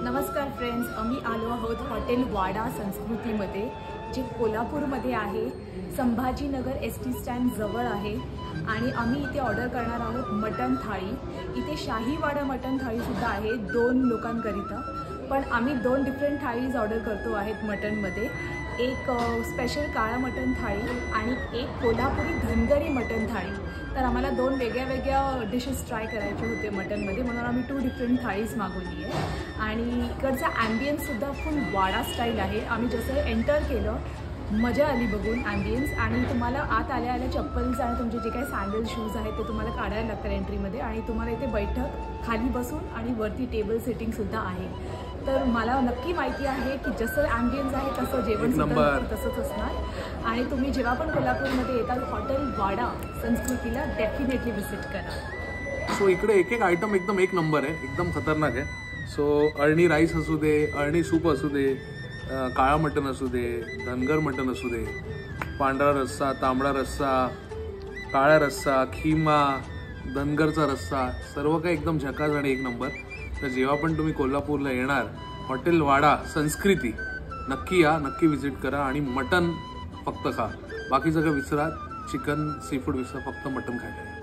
नमस्कार फ्रेंड्स, आम्ही आलो आहोत हॉटेल वाडा संस्कृतीमध्ये, जे कोल्हापूरमध्ये आहे। संभाजीनगर एसटी स्टँड जवळ आहे आणि आम्ही इथे ऑर्डर करणार आहोत मटन थाळी। इथे शाही वाडा मटन थाळी सुद्धा आहे 2 लोकांकरिता, पण आम्ही 2 डिफरंट थाळीज ऑर्डर करतो आहेत मटनमध्ये। एक स्पेशल काळा मटन थाळी आणि एक कोल्हापुरी धनगरी मटन थाळी। तर आम्हाला 2 वेगळ्या डिशेस ट्राय करायचे होते मटनमध्ये, म्हणून आम्ही 2 डिफरंट थाळीज मागवली आहे। आणि इकडचा ॲम्बियन्स सुद्धा फुल वाडा स्टाईल आहे। आम्ही जसं एंटर केलं मजा आली बघून ॲम्बियन्स। आणि तुम्हाला आत आल्या चप्पल्स आणि तुमचे जे काही सँडल शूज आहेत ते तुम्हाला काढायला लागतात एंट्रीमध्ये, आणि तुम्हाला इथे बैठक खाली बसून आणि वरती टेबल सिटिंगसुद्धा आहे। तर मला नक्की माहिती आहे की जसं ॲम्बियन्स आहे तसं जेवण सुद्धा तसंच असणार। आणि तुम्ही जेव्हा पण कोल्हापूरमध्ये येताल हॉटेल वाडा संस्कृतीला डेफिनेटली व्हिजिट करा। सो इकडे एक आयटम एकदम एक नंबर आहे, एकदम खतरनाक आहे। सो अळणी राईस असू दे, अळणी सूप असू दे, काळा मटन असू दे, धनगर मटन असू दे, पांढरा रस्सा, तांबडा रस्सा, काळा रस्सा, खिमा, धनगरचा रस्सा, सर्व काही एकदम झकास आणि एक नंबर। तर जेव्हा पण तुम्ही कोल्हापूरला येणार हॉटेल वाडा संस्कृती नक्की या, नक्की व्हिजिट करा आणि मटन फक्त खा, बाकी सगळं विसरा, चिकन सी फूड विसरा, फक्त मटन खायला।